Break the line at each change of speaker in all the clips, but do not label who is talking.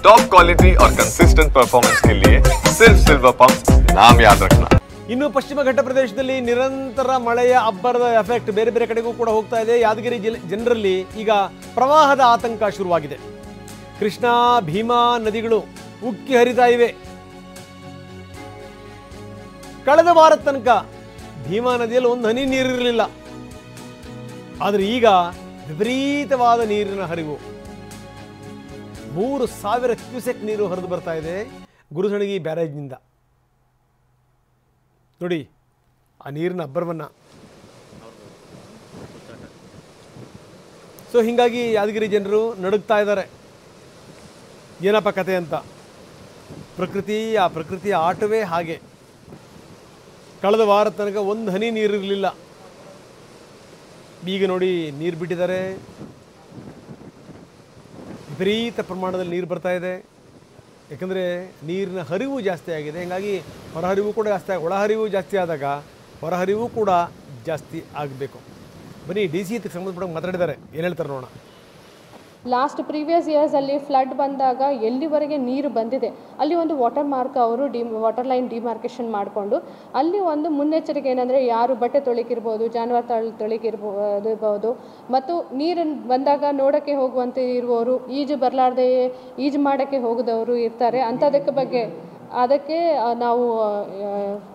Top quality और consistent performance के लिए सिर्फ सिल्वर पंप नाम याद रखना।
ಇನ್ನು ಪಶ್ಚಿಮ ಘಟ್ಟ ಪ್ರದೇಶದಲ್ಲಿ ನಿರಂತರ ಮಳೆಯ ಅಬ್ಬರದ ಎಫೆಕ್ಟ್ ಬೇರೆ ಬೇರೆ ಕಡೆಗೂ ಕೂಡ ಹೋಗ್ತಾ ಇದೆ. ಯಾದಗಿರಿ ಜನರಲ್ಲಿ ಈಗ ಪ್ರವಾಹದ ಆತಂಕ ಶುರುವಾಗಿದೆ. ಕೃಷ್ಣಾ ಭೀಮಾ ನದಿಗಳು ಉಕ್ಕಿ ಹರಿತಾ ಇವೆ. ಕಳೆದ ವಾರದ ತನಕ ಭೀಮಾ ನದಿಯಲ್ಲಿ ಒಂದು ಹನಿ ನೀರಿರಲಿಲ್ಲ. ಆದರೆ ಈಗ ವಿಪರೀತವಾದ ನೀರಿನ ಹರಿವು, 3000 ಕ್ಯೂಸೆಕ್ ನೀರು ಹರಿದು ಬರ್ತಾ ಇದೆ ಗುರುಸಣಗಿ ಬ್ಯಾರೇಜ್ನಿಂದ. ನೋಡಿ ಆ ನೀರಿನ ಅಬ್ಬರವನ್ನು. ಸೊ ಹೀಗಾಗಿ ಯಾದಗಿರಿ ಜನರು ನಡುಗ್ತಾ ಇದ್ದಾರೆ. ಏನಪ್ಪ ಕತೆ ಅಂತ. ಪ್ರಕೃತಿಯ ಆಟವೇ ಹಾಗೆ. ಕಳೆದ ವಾರದ ತನಕ ಒಂದು ಹನಿ ನೀರಿರಲಿಲ್ಲ. ಈಗ ನೋಡಿ ನೀರು ಬಿಟ್ಟಿದ್ದಾರೆ. ವಿಪರೀತ ಪ್ರಮಾಣದಲ್ಲಿ ನೀರು ಬರ್ತಾ ಇದೆ. ಯಾಕಂದರೆ ನೀರಿನ ಹರಿವು ಜಾಸ್ತಿ ಆಗಿದೆ. ಹೀಗಾಗಿ ಹೊರಹರಿವು ಕೂಡ ಜಾಸ್ತಿ ಒಳಹರಿವು ಜಾಸ್ತಿ ಆದಾಗ ಹೊರಹರಿವು ಕೂಡ ಜಾಸ್ತಿ ಆಗಬೇಕು. ಬನ್ನಿ DC ಇದಕ್ಕೆ ಸಂಬಂಧಪಟ್ಟ ಮಾತಾಡಿದ್ದಾರೆ, ಏನು ಹೇಳ್ತಾರೆ ನೋಡೋಣ.
ಲಾಸ್ಟ್ ಪ್ರೀವಿಯಸ್ ಇಯರ್ಸಲ್ಲಿ ಫ್ಲಡ್ ಬಂದಾಗ ಎಲ್ಲಿವರೆಗೆ ನೀರು ಬಂದಿದೆ ಅಲ್ಲಿ ಒಂದು ವಾಟರ್ ಮಾರ್ಕ್ ಅವರು ವಾಟರ್ ಲೈನ್ ಡಿಮಾರ್ಕೇಷನ್ ಮಾಡಿಕೊಂಡು ಅಲ್ಲಿ ಒಂದು ಮುನ್ನೆಚ್ಚರಿಕೆ ಏನಂದರೆ ಯಾರು ಬಟ್ಟೆ ತೊಳಿಕಿರ್ಬೋದು, ಜಾನುವಾರು ತೊಳಿಕಿರ್ಬೋದು, ಮತ್ತು ನೀರು ಬಂದಾಗ ನೋಡೋಕ್ಕೆ ಹೋಗುವಂತೆ ಇರುವವರು, ಈಜು ಬರಲಾರ್ದೆ ಈಜು ಮಾಡೋಕ್ಕೆ ಹೋಗದವರು ಇರ್ತಾರೆ. ಅದಕ್ಕೆ ನಾವು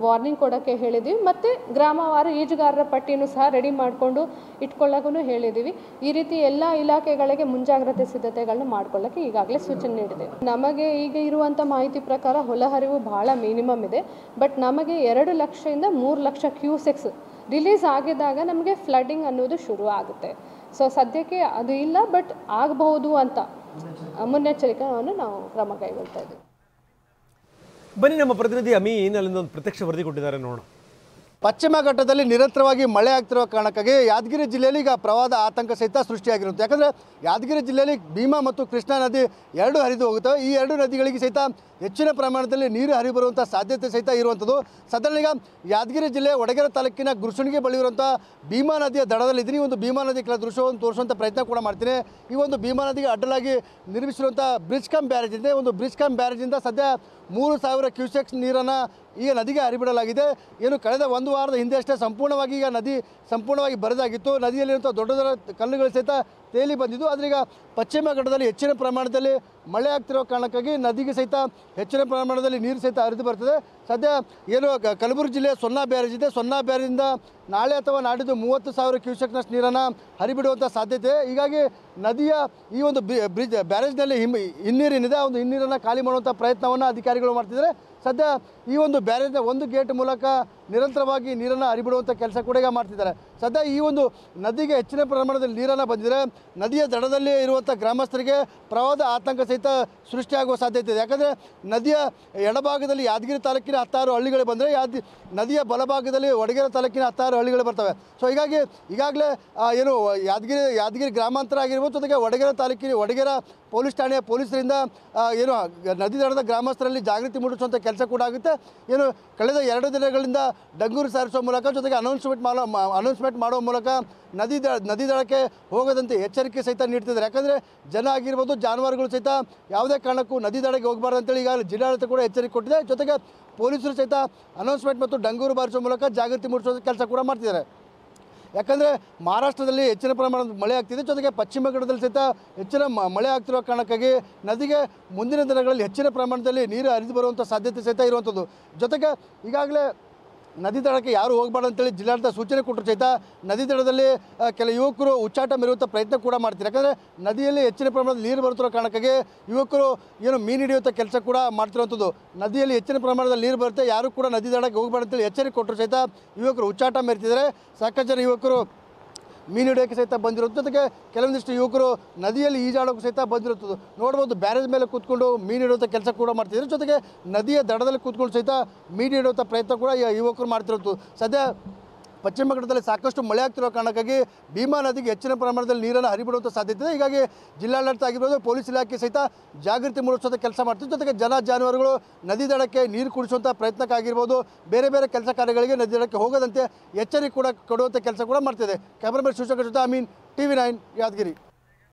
ವಾರ್ನಿಂಗ್ ಕೊಡೋಕ್ಕೆ ಹೇಳಿದ್ದೀವಿ. ಮತ್ತು ಗ್ರಾಮವಾರು ಈಜುಗಾರರ ಪಟ್ಟಿನೂ ಸಹ ರೆಡಿ ಮಾಡಿಕೊಂಡು ಇಟ್ಕೊಳ್ಳೋಕ್ಕೂ ಹೇಳಿದ್ದೀವಿ. ಈ ರೀತಿ ಎಲ್ಲ ಇಲಾಖೆಗಳಿಗೆ ಮುಂಜಾಗ್ರತೆ ಸಿದ್ಧತೆಗಳನ್ನ ಮಾಡ್ಕೊಳ್ಳೋಕ್ಕೆ ಈಗಾಗಲೇ ಸೂಚನೆ ನೀಡಿದೆ. ನಮಗೆ ಈಗ ಇರುವಂಥ ಮಾಹಿತಿ ಪ್ರಕಾರ ಹೊಲಹರಿವು ಭಾಳ ಮಿನಿಮಮ್ ಇದೆ. ಬಟ್ ನಮಗೆ 2 ಲಕ್ಷದಿಂದ 3 ಲಕ್ಷ ಕ್ಯೂಸೆಕ್ಸ್ ರಿಲೀಸ್ ಆಗಿದ್ದಾಗ ನಮಗೆ ಫ್ಲಡ್ಡಿಂಗ್ ಅನ್ನೋದು ಶುರು ಆಗುತ್ತೆ. ಸೊ ಸದ್ಯಕ್ಕೆ ಅದು ಇಲ್ಲ, ಬಟ್ ಆಗಬಹುದು ಅಂತ ಮುನ್ನೆಚ್ಚರಿಕೆಯನ್ನು ನಾವು ಕ್ರಮ ಕೈಗೊಳ್ತಾ ಇದ್ದೀವಿ.
ಬನ್ನಿ ನಮ್ಮ ಪ್ರತಿನಿಧಿ ಅಮೀನ್ ಅಲ್ಲಿಂದ ಒಂದು ಪ್ರತ್ಯಕ್ಷ ವರದಿ ಕೊಟ್ಟಿದ್ದಾರೆ ನೋಡೋಣ.
ಪಶ್ಚಿಮ ಘಟ್ಟದಲ್ಲಿ ನಿರಂತರವಾಗಿ ಮಳೆ ಆಗ್ತಿರೋ ಕಾರಣಕ್ಕಾಗಿ ಯಾದಗಿರಿ ಜಿಲ್ಲೆಯಲ್ಲಿ ಈಗ ಪ್ರವಾಹದ ಆತಂಕ ಸಹಿತ ಸೃಷ್ಟಿಯಾಗಿರುತ್ತೆ. ಯಾಕಂದರೆ ಯಾದಗಿರಿ ಜಿಲ್ಲೆಯಲ್ಲಿ ಭೀಮಾ ಮತ್ತು ಕೃಷ್ಣಾ ನದಿ ಎರಡು ಹರಿದು ಹೋಗುತ್ತವೆ. ಈ ಎರಡು ನದಿಗಳಿಗೆ ಸಹಿತ ಹೆಚ್ಚಿನ ಪ್ರಮಾಣದಲ್ಲಿ ನೀರು ಹರಿದು ಬರುವಂಥ ಸಾಧ್ಯತೆ ಸಹಿತ ಇರುವಂಥದ್ದು. ಸಾಧಾರಣ ಈಗ ಯಾದಗಿರಿ ಜಿಲ್ಲೆ ವಡಗೇರ ತಾಲೂಕಿನ ಗುರುಸಣಗಿ ಬಳಿ ಇರುವಂಥ ಭೀಮಾ ನದಿಯ ದಡದಲ್ಲಿದ್ದೀನಿ. ಈ ಒಂದು ಭೀಮಾ ನದಿ ಕೆಲ ದೃಶ್ಯವನ್ನು ತೋರಿಸುವಂಥ ಪ್ರಯತ್ನ ಕೂಡ ಮಾಡ್ತೀನಿ. ಈ ಒಂದು ಭೀಮಾ ನದಿಗೆ ಅಡ್ಡಲಾಗಿ ನಿರ್ಮಿಸಿರುವಂಥ ಬ್ರಿಡ್ಜ್ ಕಮ್ ಬ್ಯಾರೇಜ್ ಇದೆ. ಒಂದು ಬ್ರಿಡ್ಜ್ ಕಮ್ ಬ್ಯಾರೇಜಿಂದ ಸದ್ಯ 3000 ಕ್ಯೂಸೆಕ್ಸ್ ನೀರನ್ನು ಈಗ ನದಿಗೆ ಹರಿಬಿಡಲಾಗಿದೆ. ಏನು ಕಳೆದ 1 ವಾರದ ಹಿಂದೆ ಅಷ್ಟೇ ಸಂಪೂರ್ಣವಾಗಿ ಈಗ ನದಿ ಸಂಪೂರ್ಣವಾಗಿ ಬರದಾಗಿತ್ತು. ನದಿಯಲ್ಲಿರುವಂಥ ದೊಡ್ಡ ದೊಡ್ಡ ಕಲ್ಲುಗಳು ಸಹಿತ ತೇಲಿ ಬಂದಿದ್ದು. ಆದರೆ ಈಗ ಪಶ್ಚಿಮ ಘಟ್ಟದಲ್ಲಿ ಹೆಚ್ಚಿನ ಪ್ರಮಾಣದಲ್ಲಿ ಮಳೆ ಆಗ್ತಿರೋ ಕಾರಣಕ್ಕಾಗಿ ನದಿಗೆ ಸಹಿತ ಹೆಚ್ಚಿನ ಪ್ರಮಾಣದಲ್ಲಿ ನೀರು ಸಹಿತ ಹರಿದು ಬರ್ತದೆ. ಸದ್ಯ ಏನು ಕಲಬುರಗಿ ಜಿಲ್ಲೆಯ ಸೊನ್ನಾ ಬ್ಯಾರೇಜ್ ಇದೆ. ಸೊನ್ನಾ ಬ್ಯಾರೇಜಿಂದ ನಾಳೆ ಅಥವಾ ನಾಡಿದ್ದು 30,000 ಕ್ಯೂಸೆಕ್ನಷ್ಟು ನೀರನ್ನು ಹರಿಬಿಡುವಂಥ ಸಾಧ್ಯತೆ. ಹೀಗಾಗಿ ನದಿಯ ಈ ಒಂದು ಬ್ರಿಡ್ಜ್ ಬ್ಯಾರೇಜ್ನಲ್ಲಿ ಹಿನ್ನೀರೇನಿದೆ ಆ ಒಂದು ಹಿನ್ನೀರನ್ನು ಖಾಲಿ ಮಾಡುವಂಥ ಪ್ರಯತ್ನವನ್ನು ಅಧಿಕಾರಿಗಳು ಮಾಡ್ತಿದ್ದಾರೆ. ಸದ್ಯ ಈ ಒಂದು ಬ್ಯಾರೇಜ್ನ ಒಂದು ಗೇಟ್ ಮೂಲಕ ನಿರಂತರವಾಗಿ ನೀರನ್ನು ಹರಿಬಿಡುವಂಥ ಕೆಲಸ ಕೂಡ ಈಗ ಮಾಡ್ತಿದ್ದಾರೆ. ಸದ್ಯ ಈ ಒಂದು ನದಿಗೆ ಹೆಚ್ಚಿನ ಪ್ರಮಾಣದಲ್ಲಿ ನೀರನ್ನು ಬಂದಿದ್ದರೆ ನದಿಯ ದಡದಲ್ಲಿ ಇರುವಂಥ ಗ್ರಾಮಸ್ಥರಿಗೆ ಪ್ರವಾಹದ ಆತಂಕ ಸಹಿತ ಸೃಷ್ಟಿಯಾಗುವ ಸಾಧ್ಯತೆ ಇದೆ. ಯಾಕಂದರೆ ನದಿಯ ಎಡಭಾಗದಲ್ಲಿ ಯಾದಗಿರಿ ತಾಲೂಕಿನ 16 ಹಳ್ಳಿಗಳು ಬಂದರೆ ನದಿಯ ಬಲಭಾಗದಲ್ಲಿ ವಡಗೇರ ತಾಲೂಕಿನ 16 ಹಳ್ಳಿಗಳು ಬರ್ತವೆ. ಸೊ ಹೀಗಾಗಿ ಈಗಾಗಲೇ ಏನು ಯಾದಗಿರಿ ಗ್ರಾಮಾಂತರ ಆಗಿರ್ಬೋದು, ಜೊತೆಗೆ ವಡಗೇರ ಪೊಲೀಸ್ ಠಾಣೆಯ ಪೊಲೀಸರಿಂದ ಏನು ನದಿ ದಡದ ಗ್ರಾಮಸ್ಥರಲ್ಲಿ ಜಾಗೃತಿ ಮೂಡಿಸುವಂಥ ಕೆಲಸ ಕೂಡ ಆಗುತ್ತೆ. ಏನು ಕಳೆದ 2 ದಿನಗಳಿಂದ ಡಂಗೂರು ಸಾರಿಸುವ ಮೂಲಕ, ಜೊತೆಗೆ ಅನೌನ್ಸ್ಮೆಂಟ್ ಮಾಡುವ ಮೂಲಕ ನದಿ ದಡಕ್ಕೆ ಹೋಗದಂತೆ ಎಚ್ಚರಿಕೆ ಸಹಿತ ನೀಡ್ತಿದ್ದಾರೆ. ಯಾಕಂದರೆ ಜನ ಆಗಿರ್ಬೋದು, ಜಾನುವಾರುಗಳು ಸಹಿತ ಯಾವುದೇ ಕಾರಣಕ್ಕೂ ನದಿ ದಡಕ್ಕೆ ಹೋಗಬಾರ್ದು ಅಂತೇಳಿ ಈಗಾಗಲೇ ಜಿಲ್ಲಾಡಳಿತ ಕೂಡ ಎಚ್ಚರಿಕೆ ಕೊಟ್ಟಿದೆ. ಜೊತೆಗೆ ಪೊಲೀಸರು ಸಹಿತ ಅನೌನ್ಸ್ಮೆಂಟ್ ಮತ್ತು ಡಂಗೂರು ಬಾರಿಸುವ ಮೂಲಕ ಜಾಗೃತಿ ಮೂಡಿಸುವ ಕೆಲಸ ಕೂಡ ಮಾಡ್ತಿದ್ದಾರೆ. ಯಾಕಂದರೆ ಮಹಾರಾಷ್ಟ್ರದಲ್ಲಿ ಹೆಚ್ಚಿನ ಪ್ರಮಾಣದ ಮಳೆ ಆಗ್ತಿದೆ. ಜೊತೆಗೆ ಪಶ್ಚಿಮ ಘಟ್ಟದಲ್ಲಿ ಸಹಿತ ಹೆಚ್ಚಿನ ಮಳೆ ಆಗ್ತಿರೋ ಕಾರಣಕ್ಕಾಗಿ ನದಿಗೆ ಮುಂದಿನ ದಿನಗಳಲ್ಲಿ ಹೆಚ್ಚಿನ ಪ್ರಮಾಣದಲ್ಲಿ ನೀರು ಹರಿದು ಬರುವಂಥ ಸಾಧ್ಯತೆ ಸಹಿತ ಇರುವಂಥದ್ದು. ಜೊತೆಗೆ ಈಗಾಗಲೇ ನದಿ ದಡಕ್ಕೆ ಯಾರು ಹೋಗಬಾರ್ದು ಅಂತೇಳಿ ಜಿಲ್ಲಾಡಳಿತ ಸೂಚನೆ ಕೊಟ್ಟರು ಸಹಿತ ನದಿ ದಡದಲ್ಲಿ ಕೆಲ ಯುವಕರು ಉಚ್ಚಾಟ ಮೆರೆಯುವಂಥ ಪ್ರಯತ್ನ ಕೂಡ ಮಾಡ್ತಾರೆ. ಯಾಕಂದರೆ ನದಿಯಲ್ಲಿ ಹೆಚ್ಚಿನ ಪ್ರಮಾಣದ ನೀರು ಬರುತ್ತಿರೋ ಕಾರಣಕ್ಕಾಗಿ ಯುವಕರು ಏನು ಮೀನು ಹಿಡಿಯುವಂಥ ಕೆಲಸ ಕೂಡ ಮಾಡ್ತಿರುವಂಥದ್ದು. ನದಿಯಲ್ಲಿ ಹೆಚ್ಚಿನ ಪ್ರಮಾಣದಲ್ಲಿ ನೀರು ಬರುತ್ತೆ, ಯಾರು ಕೂಡ ನದಿ ದಡಕ್ಕೆ ಹೋಗಬಾರ್ದು ಅಂತೇಳಿ ಎಚ್ಚರಿಕೆ ಕೊಟ್ಟರು ಸಹಿತ ಯುವಕರು ಉಚ್ಚಾಟ ಮೆರೆತಿದ್ದಾರೆ. ಸಾಕಷ್ಟು ಜನ ಯುವಕರು ಮೀನು ಹಿಡಿಯೋಕ್ಕೆ ಸಹಿತ ಬಂದಿರೋದು. ಜೊತೆಗೆ ಕೆಲವೊಂದಿಷ್ಟು ಯುವಕರು ನದಿಯಲ್ಲಿ ಈಜಾಡೋಕ್ಕೆ ಸಹಿತ ಬಂದಿರುತ್ತದೆ. ನೋಡ್ಬೋದು, ಬ್ಯಾರೇಜ್ ಮೇಲೆ ಕೂತ್ಕೊಂಡು ಮೀನು ಹಿಡಿಯುವಂಥ ಕೆಲಸ ಕೂಡ ಮಾಡ್ತಿದ್ದಾರೆ. ಜೊತೆಗೆ ನದಿಯ ದಡದಲ್ಲಿ ಕೂತ್ಕೊಂಡು ಸಹಿತ ಮೀನು ಹಿಡಿಯುವಂಥ ಪ್ರಯತ್ನ ಕೂಡ ಯುವಕರು ಮಾಡ್ತಿರೋದು. ಸದ್ಯ ಪಶ್ಚಿಮ ಘಟ್ಟದಲ್ಲಿ ಸಾಕಷ್ಟು ಮಳೆ ಆಗ್ತಿರೋ ಕಾರಣಕ್ಕಾಗಿ ಭೀಮಾ ನದಿಗೆ ಹೆಚ್ಚಿನ ಪ್ರಮಾಣದಲ್ಲಿ ನೀರನ್ನು ಹರಿಬಿಡುವಂಥ ಸಾಧ್ಯತೆ ಇದೆ. ಹೀಗಾಗಿ ಜಿಲ್ಲಾಡಳಿತ ಆಗಿರ್ಬೋದು, ಪೊಲೀಸ್ ಇಲಾಖೆ ಸಹಿತ ಜಾಗೃತಿ ಮೂಡಿಸುವಂಥ ಕೆಲಸ ಮಾಡ್ತಿದೆ. ಜೊತೆಗೆ ಜಾನುವಾರುಗಳು ನದಿ ದಡಕ್ಕೆ ನೀರು ಕುಡಿಸುವಂಥ ಪ್ರಯತ್ನಕ್ಕಾಗಿರ್ಬೋದು, ಬೇರೆ ಬೇರೆ ಕೆಲಸ ಕಾರ್ಯಗಳಿಗೆ ನದಿ ದಡಕ್ಕೆ ಹೋಗದಂತೆ ಎಚ್ಚರಿಕೆ ಕೂಡ ಕೊಡುವಂಥ ಕೆಲಸ ಕೂಡ ಮಾಡ್ತಿದೆ. ಕ್ಯಾಮರಾಮನ್ ಶಿವಶಂಕರ್ ಜೊತೆ ಅಮೀನ್, TV9 ಯಾದಗಿರಿ.